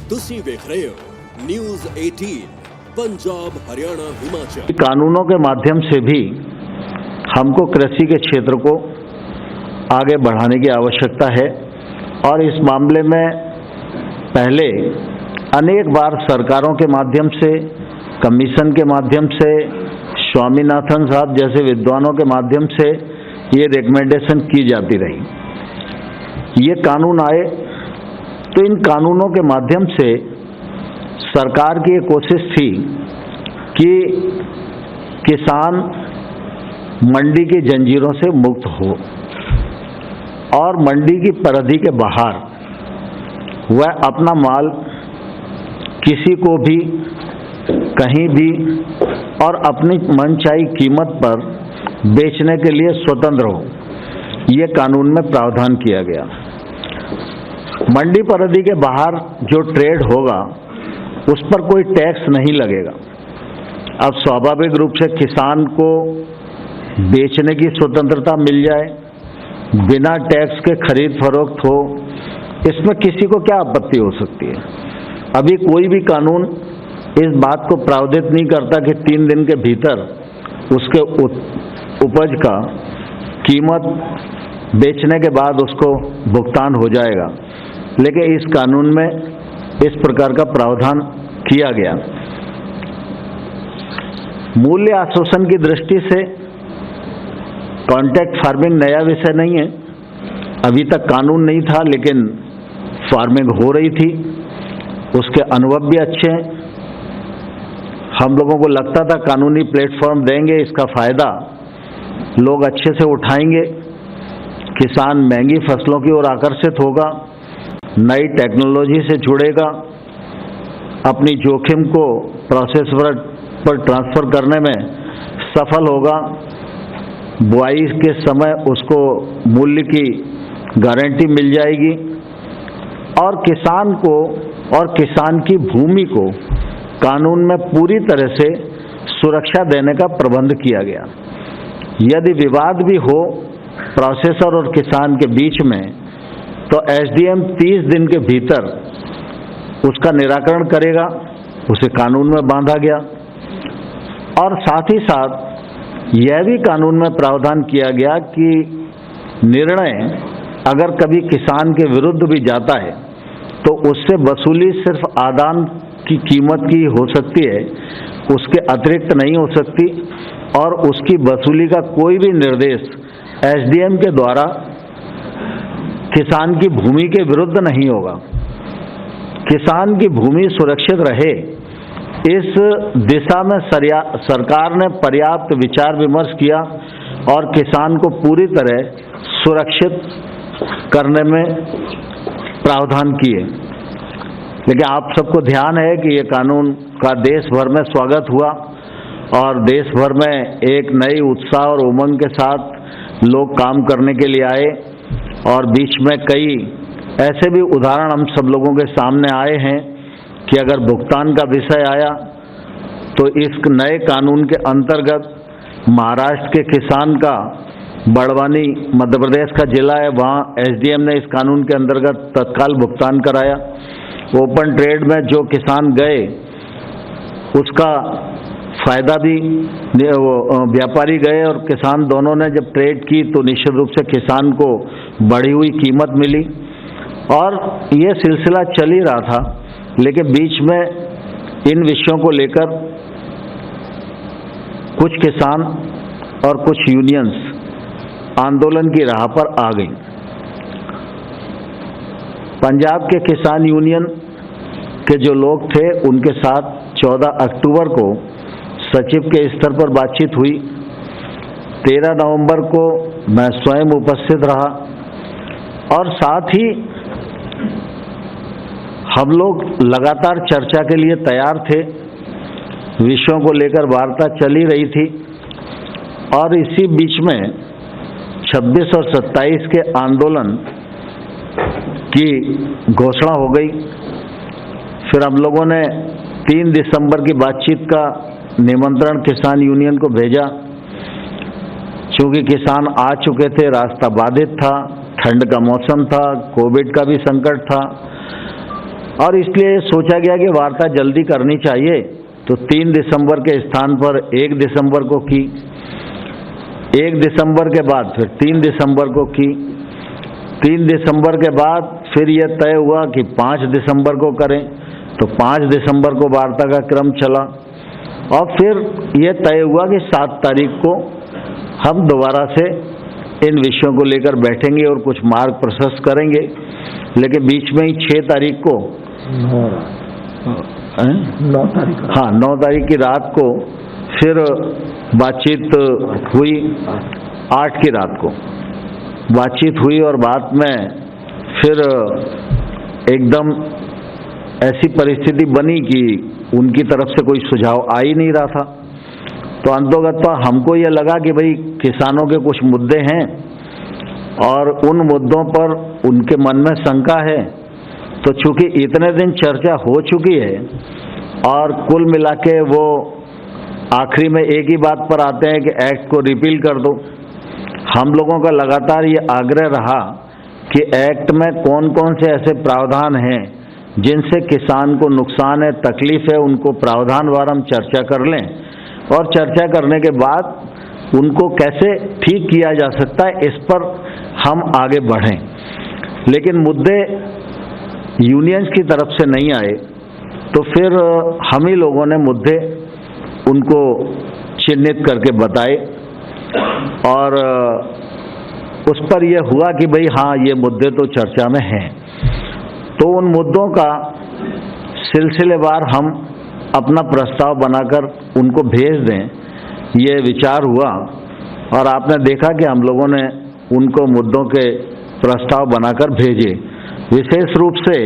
ਤੁਸੀਂ ਵੇਖ ਰਹੇ ਹੋ न्यूज़ 18 पंजाब हरियाणा हिमाचल। कानूनों के माध्यम से भी हमको कृषि के क्षेत्र को आगे बढ़ाने की आवश्यकता है और इस मामले में पहले अनेक बार सरकारों के माध्यम से, कमीशन के माध्यम से, स्वामीनाथन साहब जैसे विद्वानों के माध्यम से ये रिकमेंडेशन की जाती रही। ये कानून आए तो इन कानूनों के माध्यम से सरकार की ये कोशिश थी कि किसान मंडी की जंजीरों से मुक्त हो और मंडी की परिधि के बाहर वह अपना माल किसी को भी कहीं भी और अपनी मनचाही कीमत पर बेचने के लिए स्वतंत्र हो, ये कानून में प्रावधान किया गया। मंडी परिधि के बाहर जो ट्रेड होगा उस पर कोई टैक्स नहीं लगेगा। अब स्वाभाविक रूप से किसान को बेचने की स्वतंत्रता मिल जाए, बिना टैक्स के खरीद फरोख्त हो, इसमें किसी को क्या आपत्ति हो सकती है। अभी कोई भी कानून इस बात को प्रावधानित नहीं करता कि 3 दिन के भीतर उसके उपज का कीमत बेचने के बाद उसको भुगतान हो जाएगा, लेकिन इस कानून में इस प्रकार का प्रावधान किया गया। मूल्य आश्वासन की दृष्टि से कॉन्ट्रैक्ट फार्मिंग नया विषय नहीं है, अभी तक कानून नहीं था लेकिन फार्मिंग हो रही थी, उसके अनुभव भी अच्छे हैं। हम लोगों को लगता था कानूनी प्लेटफॉर्म देंगे, इसका फायदा लोग अच्छे से उठाएंगे, किसान महंगी फसलों की ओर आकर्षित होगा, नई टेक्नोलॉजी से जुड़ेगा, अपनी जोखिम को प्रोसेस पर ट्रांसफ़र करने में सफल होगा, बुआई के समय उसको मूल्य की गारंटी मिल जाएगी और किसान को और किसान की भूमि को कानून में पूरी तरह से सुरक्षा देने का प्रबंध किया गया। यदि विवाद भी हो प्रोसेसर और किसान के बीच में तो एसडीएम 30 दिन के भीतर उसका निराकरण करेगा, उसे कानून में बांधा गया। और साथ ही साथ यह भी कानून में प्रावधान किया गया कि निर्णय अगर कभी किसान के विरुद्ध भी जाता है तो उससे वसूली सिर्फ आदान की कीमत की हो सकती है, उसके अतिरिक्त नहीं हो सकती और उसकी वसूली का कोई भी निर्देश एसडीएम के द्वारा किसान की भूमि के विरुद्ध नहीं होगा। किसान की भूमि सुरक्षित रहे, इस दिशा में सरकार ने पर्याप्त विचार विमर्श किया और किसान को पूरी तरह सुरक्षित करने में प्रावधान किए। लेकिन आप सबको ध्यान है कि ये कानून का देश भर में स्वागत हुआ और देश भर में एक नई उत्साह और उमंग के साथ लोग काम करने के लिए आए और बीच में कई ऐसे भी उदाहरण हम सब लोगों के सामने आए हैं कि अगर भुगतान का विषय आया तो इस नए कानून के अंतर्गत महाराष्ट्र के किसान का, बड़वानी मध्य प्रदेश का जिला है, वहाँ एसडीएम ने इस कानून के अंतर्गत तत्काल भुगतान कराया। ओपन ट्रेड में जो किसान गए उसका फायदा भी, व्यापारी गए और किसान दोनों ने जब ट्रेड की तो निश्चित रूप से किसान को बढ़ी हुई कीमत मिली और ये सिलसिला चल ही रहा था। लेकिन बीच में इन विषयों को लेकर कुछ किसान और कुछ यूनियंस आंदोलन की राह पर आ गई। पंजाब के किसान यूनियन के जो लोग थे उनके साथ 14 अक्टूबर को सचिव के स्तर पर बातचीत हुई। 13 नवंबर को मैं स्वयं उपस्थित रहा और साथ ही हम लोग लगातार चर्चा के लिए तैयार थे, विषयों को लेकर वार्ता चल ही रही थी और इसी बीच में 26 और 27 के आंदोलन की घोषणा हो गई। फिर हम लोगों ने 3 दिसंबर की बातचीत का निमंत्रण किसान यूनियन को भेजा। चूँकि किसान आ चुके थे, रास्ता बाधित था, ठंड का मौसम था, कोविड का भी संकट था, और इसलिए सोचा गया कि वार्ता जल्दी करनी चाहिए, तो 3 दिसंबर के स्थान पर 1 दिसंबर को की, 1 दिसंबर के बाद फिर 3 दिसंबर को की, 3 दिसंबर के बाद फिर यह तय हुआ कि 5 दिसंबर को करें, तो 5 दिसंबर को वार्ता का क्रम चला और फिर यह तय हुआ कि 7 तारीख को हम दोबारा से इन विषयों को लेकर बैठेंगे और कुछ मार्ग प्रशस्त करेंगे। लेकिन बीच में ही 6 तारीख को 9 तारीख की रात को फिर बातचीत हुई, 8 की रात को बातचीत हुई और बात में फिर एकदम ऐसी परिस्थिति बनी कि उनकी तरफ से कोई सुझाव आ ही नहीं रहा था। तो अंतोगत्वा हमको ये लगा कि भाई किसानों के कुछ मुद्दे हैं और उन मुद्दों पर उनके मन में शंका है, तो चूंकि इतने दिन चर्चा हो चुकी है और कुल मिला के वो आखिरी में एक ही बात पर आते हैं कि एक्ट को रिपील कर दो। हम लोगों का लगातार ये आग्रह रहा कि एक्ट में कौन कौन से ऐसे प्रावधान हैं जिनसे किसान को नुकसान है, तकलीफ है, उनको प्रावधानवार हम चर्चा कर लें और चर्चा करने के बाद उनको कैसे ठीक किया जा सकता है इस पर हम आगे बढ़ें। लेकिन मुद्दे यूनियंस की तरफ से नहीं आए, तो फिर हम ही लोगों ने मुद्दे उनको चिन्हित करके बताए और उस पर यह हुआ कि भाई हाँ, ये मुद्दे तो चर्चा में हैं। तो उन मुद्दों का सिलसिलेवार हम अपना प्रस्ताव बनाकर उनको भेज दें, ये विचार हुआ और आपने देखा कि हम लोगों ने उनको मुद्दों के प्रस्ताव बनाकर भेजे। विशेष रूप से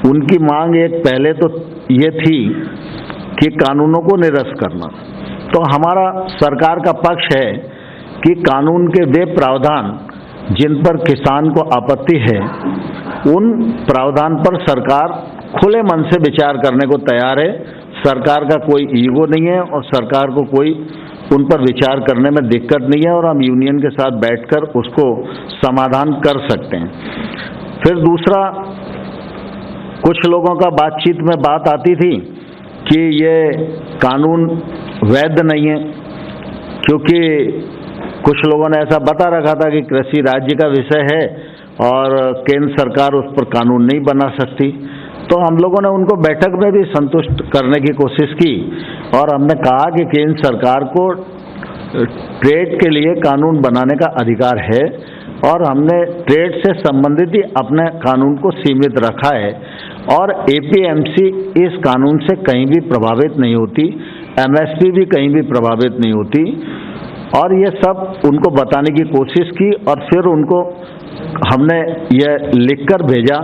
उनकी मांग एक पहले तो ये थी कि कानूनों को निरस्त करना। तो हमारा सरकार का पक्ष है कि कानून के वे प्रावधान जिन पर किसान को आपत्ति है, उन प्रावधान पर सरकार खुले मन से विचार करने को तैयार है। सरकार का कोई ईगो नहीं है और सरकार को कोई उन पर विचार करने में दिक्कत नहीं है और हम यूनियन के साथ बैठकर उसको समाधान कर सकते हैं। फिर दूसरा, कुछ लोगों का बातचीत में बात आती थी कि ये कानून वैध नहीं है, क्योंकि कुछ लोगों ने ऐसा बता रखा था कि कृषि राज्य का विषय है और केंद्र सरकार उस पर कानून नहीं बना सकती। तो हम लोगों ने उनको बैठक में भी संतुष्ट करने की कोशिश की और हमने कहा कि केंद्र सरकार को ट्रेड के लिए कानून बनाने का अधिकार है और हमने ट्रेड से संबंधित ही अपने कानून को सीमित रखा है और एपीएमसी इस कानून से कहीं भी प्रभावित नहीं होती, एमएसपी भी कहीं भी प्रभावित नहीं होती। और ये सब उनको बताने की कोशिश की और फिर उनको हमने यह लिखकर भेजा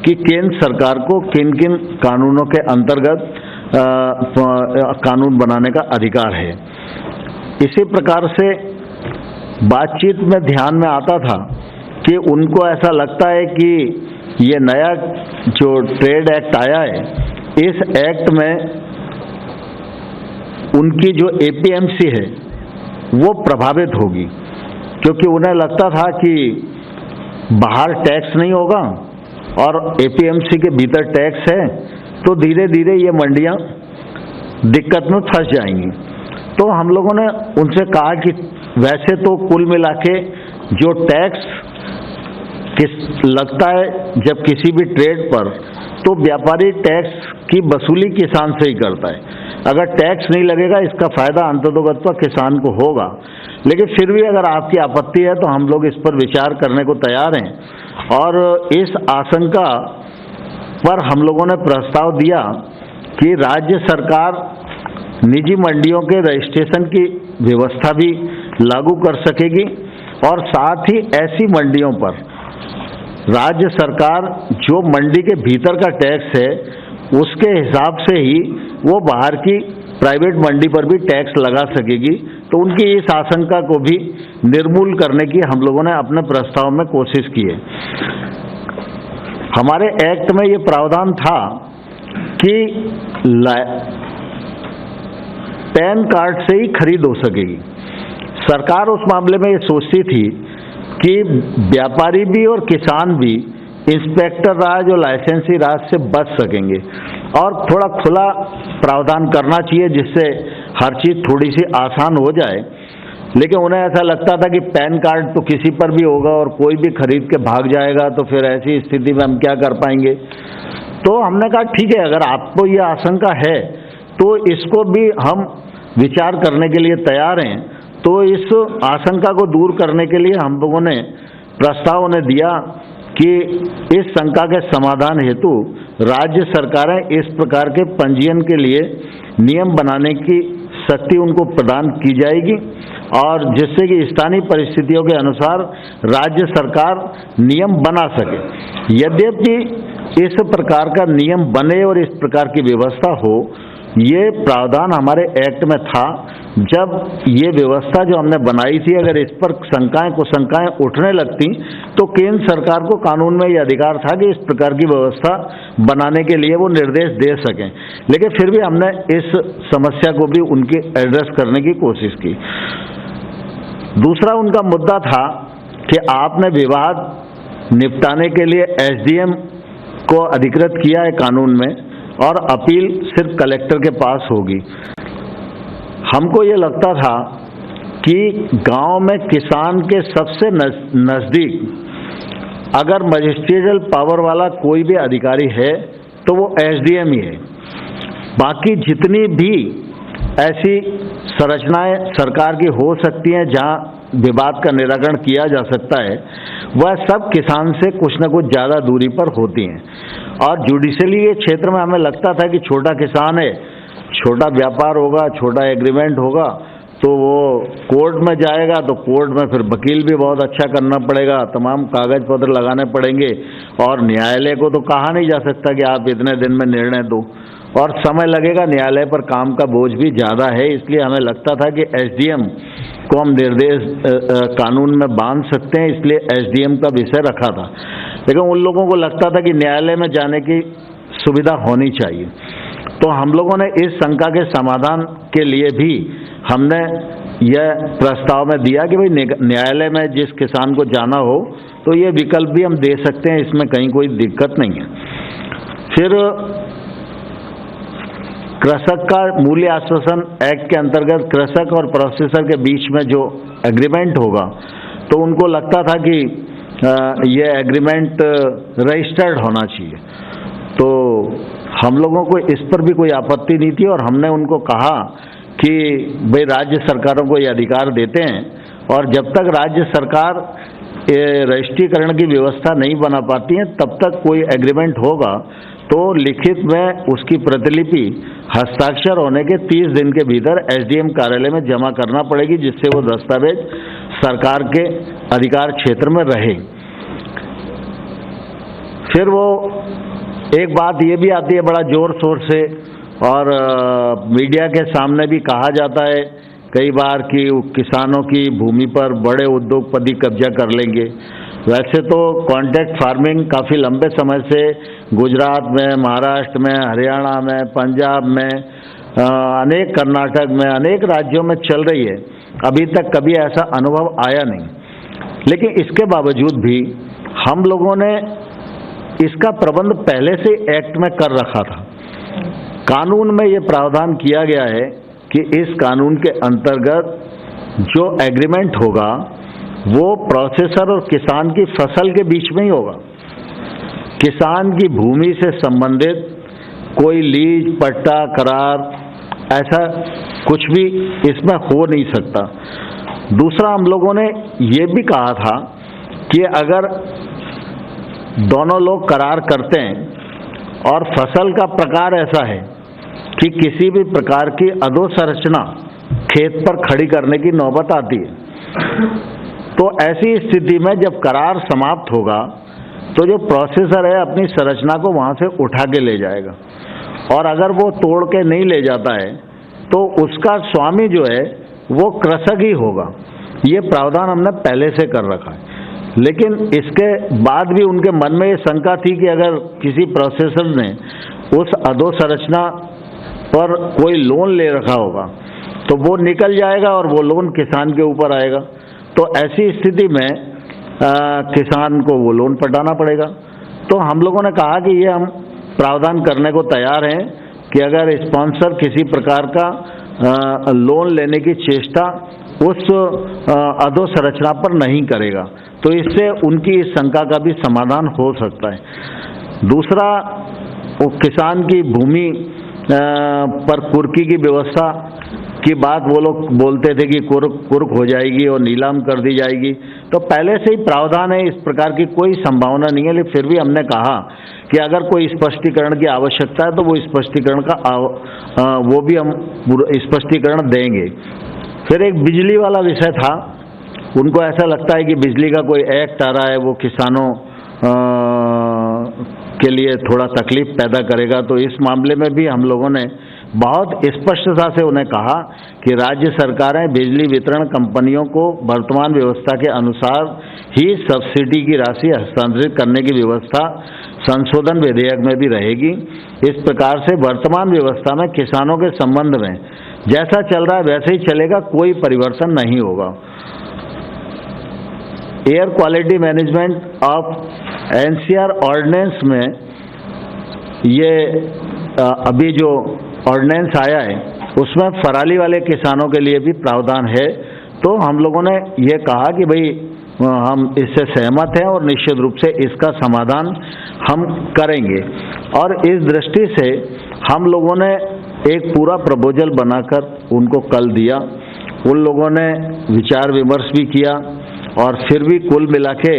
कि केंद्र सरकार को किन किन कानूनों के अंतर्गत कानून बनाने का अधिकार है। इसी प्रकार से बातचीत में ध्यान में आता था कि उनको ऐसा लगता है कि ये नया जो ट्रेड एक्ट आया है, इस एक्ट में उनकी जो एपीएमसी है वो प्रभावित होगी, क्योंकि उन्हें लगता था कि बाहर टैक्स नहीं होगा और एपीएमसी के भीतर टैक्स है, तो धीरे धीरे ये मंडियां दिक्कत में फंस जाएंगी। तो हम लोगों ने उनसे कहा कि वैसे तो कुल मिला के जो टैक्स लगता है जब किसी भी ट्रेड पर, तो व्यापारी टैक्स की वसूली किसान से ही करता है। अगर टैक्स नहीं लगेगा इसका फायदा अंततोगत्वा किसान को होगा। लेकिन फिर भी अगर आपकी आपत्ति है तो हम लोग इस पर विचार करने को तैयार हैं और इस आशंका पर हम लोगों ने प्रस्ताव दिया कि राज्य सरकार निजी मंडियों के रजिस्ट्रेशन की व्यवस्था भी लागू कर सकेगी और साथ ही ऐसी मंडियों पर राज्य सरकार जो मंडी के भीतर का टैक्स है उसके हिसाब से ही वो बाहर की प्राइवेट मंडी पर भी टैक्स लगा सकेगी। तो उनकी इस आशंका को भी निर्मूल करने की हम लोगों ने अपने प्रस्ताव में कोशिश की है। हमारे एक्ट में ये प्रावधान था कि पैन कार्ड से ही खरीद हो सकेगी। सरकार उस मामले में ये सोचती थी कि व्यापारी भी और किसान भी इंस्पेक्टर राज और लाइसेंसी राज से बच सकेंगे। और थोड़ा खुला प्रावधान करना चाहिए जिससे हर चीज़ थोड़ी सी आसान हो जाए। लेकिन उन्हें ऐसा लगता था कि पैन कार्ड तो किसी पर भी होगा और कोई भी खरीद के भाग जाएगा, तो फिर ऐसी स्थिति में हम क्या कर पाएंगे। तो हमने कहा ठीक है, अगर आपको ये आशंका है तो इसको भी हम विचार करने के लिए तैयार हैं। तो इस आशंका को दूर करने के लिए हम लोगों ने प्रस्ताव उन्हें दिया कि इस शंका के समाधान हेतु राज्य सरकारें इस प्रकार के पंजीयन के लिए नियम बनाने की शक्ति उनको प्रदान की जाएगी, और जिससे कि स्थानीय परिस्थितियों के अनुसार राज्य सरकार नियम बना सके। यद्यपि इस प्रकार का नियम बने और इस प्रकार की व्यवस्था हो, ये प्रावधान हमारे एक्ट में था। जब ये व्यवस्था जो हमने बनाई थी, अगर इस पर शंकाएं कुशंकाएं उठने लगती तो केंद्र सरकार को कानून में ये अधिकार था कि इस प्रकार की व्यवस्था बनाने के लिए वो निर्देश दे सकें। लेकिन फिर भी हमने इस समस्या को भी उनकी एड्रेस करने की कोशिश की। दूसरा उनका मुद्दा था कि आपने विवाद निपटाने के लिए एसडीएम को अधिकृत किया है कानून में, और अपील सिर्फ कलेक्टर के पास होगी। हमको ये लगता था कि गांव में किसान के सबसे नज़दीक अगर मजिस्ट्रियल पावर वाला कोई भी अधिकारी है तो वो एसडीएम ही है। बाकी जितनी भी ऐसी संरचनाएं सरकार की हो सकती हैं जहां विवाद का निराकरण किया जा सकता है, वह सब किसान से कुछ न कुछ ज़्यादा दूरी पर होती हैं। और जुडिशली ये क्षेत्र में हमें लगता था कि छोटा किसान है, छोटा व्यापार होगा, छोटा एग्रीमेंट होगा, तो वो कोर्ट में जाएगा तो कोर्ट में फिर वकील भी बहुत अच्छा करना पड़ेगा, तमाम कागज पत्र लगाने पड़ेंगे, और न्यायालय को तो कहा नहीं जा सकता कि आप इतने दिन में निर्णय दो, और समय लगेगा। न्यायालय पर काम का बोझ भी ज़्यादा है, इसलिए हमें लगता था कि एसडीएम को हम निर्देश कानून में बांध सकते हैं, इसलिए एसडीएम का विषय रखा था। लेकिन उन लोगों को लगता था कि न्यायालय में जाने की सुविधा होनी चाहिए। तो हम लोगों ने इस शंका के समाधान के लिए भी हमने यह प्रस्ताव में दिया कि भाई न्यायालय में जिस किसान को जाना हो तो ये विकल्प भी हम दे सकते हैं, इसमें कहीं कोई दिक्कत नहीं है। फिर कृषक का मूल्य आश्वासन एक्ट के अंतर्गत कृषक और प्रोसेसर के बीच में जो एग्रीमेंट होगा, तो उनको लगता था कि ये एग्रीमेंट रजिस्टर्ड होना चाहिए। तो हम लोगों को इस पर भी कोई आपत्ति नहीं थी, और हमने उनको कहा कि भाई राज्य सरकारों को ये अधिकार देते हैं, और जब तक राज्य सरकार रजिस्ट्रीकरण की व्यवस्था नहीं बना पाती है तब तक कोई एग्रीमेंट होगा तो लिखित में उसकी प्रतिलिपि हस्ताक्षर होने के 30 दिन के भीतर एसडीएम कार्यालय में जमा करना पड़ेगी, जिससे वो दस्तावेज सरकार के अधिकार क्षेत्र में रहे। फिर वो एक बात ये भी आती है बड़ा जोर शोर से, और मीडिया के सामने भी कहा जाता है कई बार कि किसानों की भूमि पर बड़े उद्योगपति कब्जा कर लेंगे। वैसे तो कॉन्ट्रैक्ट फार्मिंग काफ़ी लंबे समय से गुजरात में, महाराष्ट्र में, हरियाणा में, पंजाब में, अनेक कर्नाटक में, अनेक राज्यों में चल रही है। अभी तक कभी ऐसा अनुभव आया नहीं। लेकिन इसके बावजूद भी हम लोगों ने इसका प्रबंध पहले से एक्ट में कर रखा था। कानून में ये प्रावधान किया गया है कि इस कानून के अंतर्गत जो एग्रीमेंट होगा वो प्रोसेसर और किसान की फसल के बीच में ही होगा। किसान की भूमि से संबंधित कोई लीज, पट्टा, करार ऐसा कुछ भी इसमें हो नहीं सकता। दूसरा, हम लोगों ने ये भी कहा था कि अगर दोनों लोग करार करते हैं और फसल का प्रकार ऐसा है कि किसी भी प्रकार की अधोसंरचना खेत पर खड़ी करने की नौबत आती है, तो ऐसी स्थिति में जब करार समाप्त होगा तो जो प्रोसेसर है अपनी संरचना को वहाँ से उठा के ले जाएगा, और अगर वो तोड़ के नहीं ले जाता है तो उसका स्वामी जो है वो कृषक ही होगा। ये प्रावधान हमने पहले से कर रखा है। लेकिन इसके बाद भी उनके मन में ये शंका थी कि अगर किसी प्रोसेसर ने उस अधोसंरचना पर कोई लोन ले रखा होगा तो वो निकल जाएगा और वो लोन किसान के ऊपर आएगा। तो ऐसी स्थिति में किसान को वो लोन पटाना पड़ेगा, तो हम लोगों ने कहा कि ये हम प्रावधान करने को तैयार हैं कि अगर स्पॉन्सर किसी प्रकार का लोन लेने की चेष्टा उस अधोसंरचना पर नहीं करेगा, तो इससे उनकी इस शंका का भी समाधान हो सकता है। दूसरा, वो किसान की भूमि पर कुर्की की व्यवस्था की बात वो लोग बोलते थे कि कुर्क हो जाएगी और नीलाम कर दी जाएगी, तो पहले से ही प्रावधान है, इस प्रकार की कोई संभावना नहीं है। लेकिन फिर भी हमने कहा कि अगर कोई स्पष्टीकरण की आवश्यकता है तो वो स्पष्टीकरण का वो भी हम स्पष्टीकरण देंगे। फिर एक बिजली वाला विषय था, उनको ऐसा लगता है कि बिजली का कोई एक्ट आ रहा है वो किसानों के लिए थोड़ा तकलीफ पैदा करेगा, तो इस मामले में भी हम लोगों ने बहुत स्पष्टता से उन्हें कहा कि राज्य सरकारें बिजली वितरण कंपनियों को वर्तमान व्यवस्था के अनुसार ही सब्सिडी की राशि हस्तांतरित करने की व्यवस्था संशोधन विधेयक में भी रहेगी। इस प्रकार से वर्तमान व्यवस्था में किसानों के संबंध में जैसा चल रहा है वैसे ही चलेगा, कोई परिवर्तन नहीं होगा। Air quality management of NCR ordinance में ये अभी जो ऑर्डिनेंस आया है उसमें पराली वाले किसानों के लिए भी प्रावधान है, तो हम लोगों ने ये कहा कि भाई हम इससे सहमत हैं और निश्चित रूप से इसका समाधान हम करेंगे। और इस दृष्टि से हम लोगों ने एक पूरा प्रपोजल बनाकर उनको कल दिया। उन लोगों ने विचार विमर्श भी किया और फिर भी कुल मिला के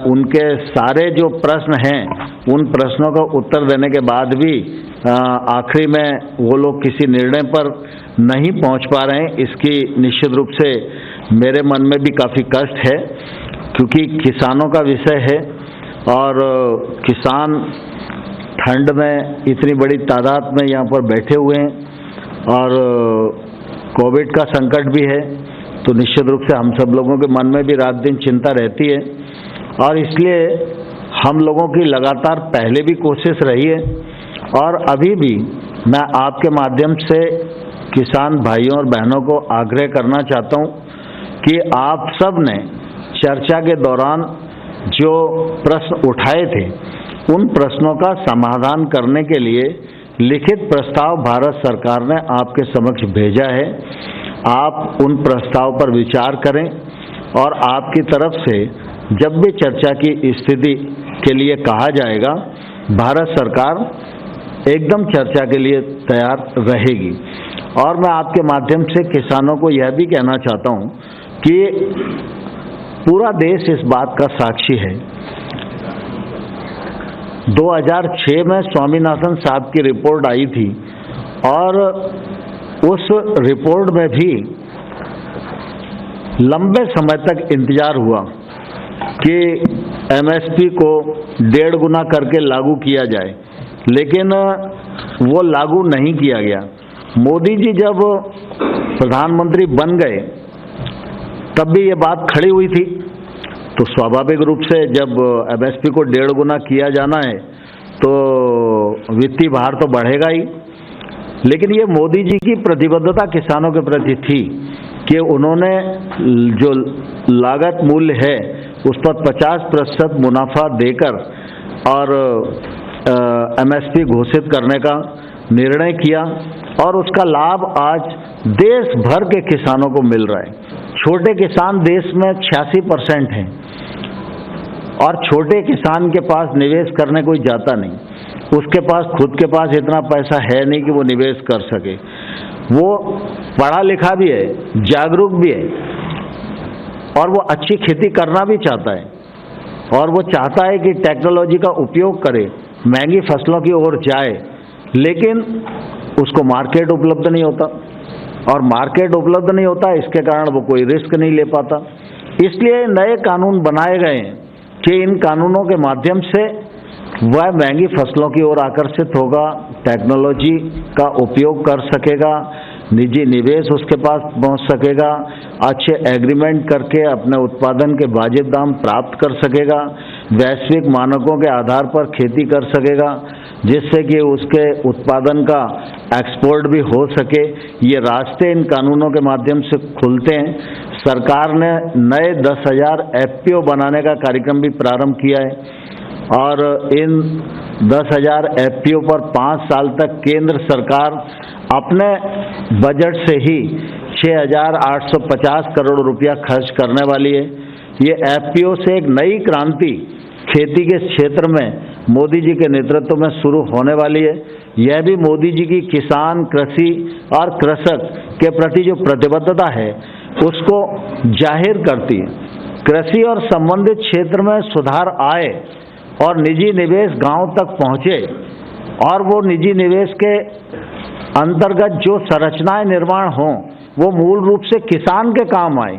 उनके सारे जो प्रश्न हैं उन प्रश्नों का उत्तर देने के बाद भी आखिरी में वो लोग किसी निर्णय पर नहीं पहुंच पा रहे हैं। इसकी निश्चित रूप से मेरे मन में भी काफ़ी कष्ट है, क्योंकि किसानों का विषय है और किसान ठंड में इतनी बड़ी तादाद में यहाँ पर बैठे हुए हैं और कोविड का संकट भी है, तो निश्चित रूप से हम सब लोगों के मन में भी रात दिन चिंता रहती है। और इसलिए हम लोगों की लगातार पहले भी कोशिश रही है और अभी भी मैं आपके माध्यम से किसान भाइयों और बहनों को आग्रह करना चाहता हूं कि आप सब ने चर्चा के दौरान जो प्रश्न उठाए थे उन प्रश्नों का समाधान करने के लिए लिखित प्रस्ताव भारत सरकार ने आपके समक्ष भेजा है। आप उन प्रस्ताव पर विचार करें और आपकी तरफ से जब भी चर्चा की स्थिति के लिए कहा जाएगा, भारत सरकार एकदम चर्चा के लिए तैयार रहेगी। और मैं आपके माध्यम से किसानों को यह भी कहना चाहता हूं कि पूरा देश इस बात का साक्षी है। 2006 में स्वामीनाथन साहब की रिपोर्ट आई थी और उस रिपोर्ट में भी लंबे समय तक इंतजार हुआ कि एमएसपी को 1.5 गुना करके लागू किया जाए, लेकिन वो लागू नहीं किया गया। मोदी जी जब प्रधानमंत्री बन गए तब भी ये बात खड़ी हुई थी, तो स्वाभाविक रूप से जब एमएसपी को 1.5 गुना किया जाना है तो वित्तीय भार तो बढ़ेगा ही। लेकिन ये मोदी जी की प्रतिबद्धता किसानों के प्रति थी कि उन्होंने जो लागत मूल्य है उस पर 50% मुनाफा देकर और एमएसपी घोषित करने का निर्णय किया और उसका लाभ आज देश भर के किसानों को मिल रहा है। छोटे किसान देश में 86% हैं और छोटे किसान के पास निवेश करने कोई जाता नहीं, उसके पास खुद के पास इतना पैसा है नहीं कि वो निवेश कर सके। वो पढ़ा लिखा भी है, जागरूक भी है और वो अच्छी खेती करना भी चाहता है और वो चाहता है कि टेक्नोलॉजी का उपयोग करे, महंगी फसलों की ओर जाए, लेकिन उसको मार्केट उपलब्ध नहीं होता और मार्केट उपलब्ध नहीं होता, इसके कारण वो कोई रिस्क नहीं ले पाता। इसलिए नए कानून बनाए गए हैं कि इन कानूनों के माध्यम से वह महंगी फसलों की ओर आकर्षित होगा, टेक्नोलॉजी का उपयोग कर सकेगा, निजी निवेश उसके पास पहुंच सकेगा, अच्छे एग्रीमेंट करके अपने उत्पादन के वाजिब दाम प्राप्त कर सकेगा, वैश्विक मानकों के आधार पर खेती कर सकेगा, जिससे कि उसके उत्पादन का एक्सपोर्ट भी हो सके। ये रास्ते इन कानूनों के माध्यम से खुलते हैं। सरकार ने नए 10,000 एफपीओ बनाने का कार्यक्रम भी प्रारंभ किया है और इन 10,000 FPO पर 5 साल तक केंद्र सरकार अपने बजट से ही 6,850 करोड़ रुपया खर्च करने वाली है। ये FPO से एक नई क्रांति खेती के क्षेत्र में मोदी जी के नेतृत्व में शुरू होने वाली है। यह भी मोदी जी की किसान, कृषि और कृषक के प्रति जो प्रतिबद्धता है उसको जाहिर करती है। कृषि और संबंधित क्षेत्र में सुधार आए और निजी निवेश गांव तक पहुंचे और वो निजी निवेश के अंतर्गत जो संरचनाएं निर्माण हों वो मूल रूप से किसान के काम आए।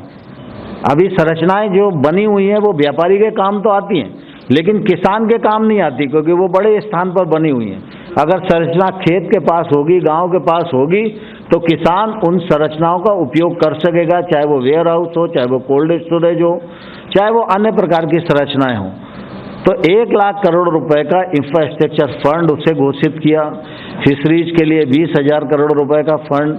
अभी संरचनाएं जो बनी हुई हैं वो व्यापारी के काम तो आती हैं, लेकिन किसान के काम नहीं आती, क्योंकि वो बड़े स्थान पर बनी हुई हैं। अगर संरचना खेत के पास होगी, गांव के पास होगी, तो किसान उन संरचनाओं का उपयोग कर सकेगा, चाहे वो वेयर हाउस हो, चाहे वो कोल्ड स्टोरेज हो, चाहे वो अन्य प्रकार की संरचनाएं हों। तो 1 लाख करोड़ रुपए का इंफ्रास्ट्रक्चर फंड उसे घोषित किया। फिशरीज के लिए 20,000 करोड़ रुपए का फंड,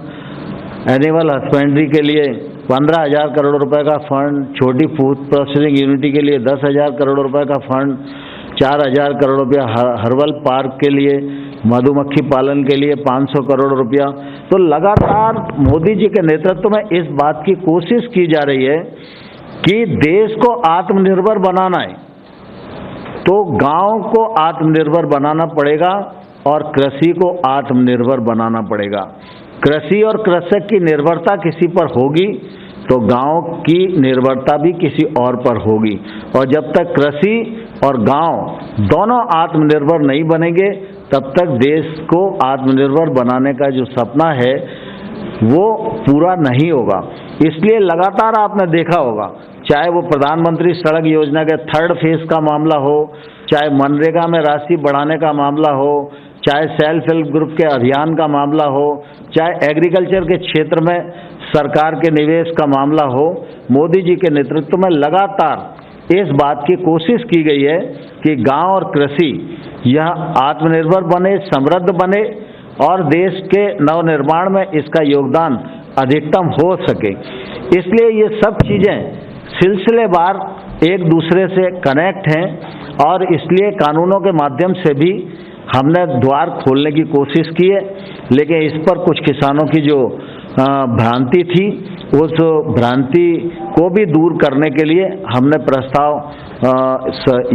एनिमल हस्बेंड्री के लिए 15,000 करोड़ रुपए का फंड, छोटी फूड प्रोसेसिंग यूनिटी के लिए 10,000 करोड़ रुपए का फंड, 4,000 करोड़ रुपया हर्बल पार्क के लिए, मधुमक्खी पालन के लिए 500 करोड़ रुपया। तो लगातार मोदी जी के नेतृत्व में इस बात की कोशिश की जा रही है कि देश को आत्मनिर्भर बनाना है तो गांव को आत्मनिर्भर बनाना पड़ेगा और कृषि को आत्मनिर्भर बनाना पड़ेगा। कृषि और कृषक की निर्भरता किसी पर होगी तो गांव की निर्भरता भी किसी और पर होगी, और जब तक कृषि और गांव दोनों आत्मनिर्भर नहीं बनेंगे तब तक देश को आत्मनिर्भर बनाने का जो सपना है वो पूरा नहीं होगा। इसलिए लगातार आपने देखा होगा, चाहे वो प्रधानमंत्री सड़क योजना के 3rd फेज का मामला हो, चाहे मनरेगा में राशि बढ़ाने का मामला हो, चाहे सेल्फ हेल्प ग्रुप के अभियान का मामला हो, चाहे एग्रीकल्चर के क्षेत्र में सरकार के निवेश का मामला हो, मोदी जी के नेतृत्व में लगातार इस बात की कोशिश की गई है कि गांव और कृषि यह आत्मनिर्भर बने, समृद्ध बने और देश के नवनिर्माण में इसका योगदान अधिकतम हो सके। इसलिए ये सब चीज़ें सिलसिलेवार एक दूसरे से कनेक्ट हैं और इसलिए कानूनों के माध्यम से भी हमने द्वार खोलने की कोशिश की है, लेकिन इस पर कुछ किसानों की जो भ्रांति थी उस भ्रांति को भी दूर करने के लिए हमने प्रस्ताव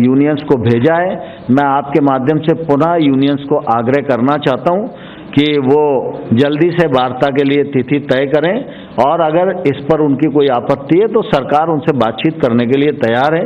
यूनियंस को भेजा है। मैं आपके माध्यम से पुनः यूनियंस को आग्रह करना चाहता हूं कि वो जल्दी से वार्ता के लिए तिथि तय करें और अगर इस पर उनकी कोई आपत्ति है तो सरकार उनसे बातचीत करने के लिए तैयार है।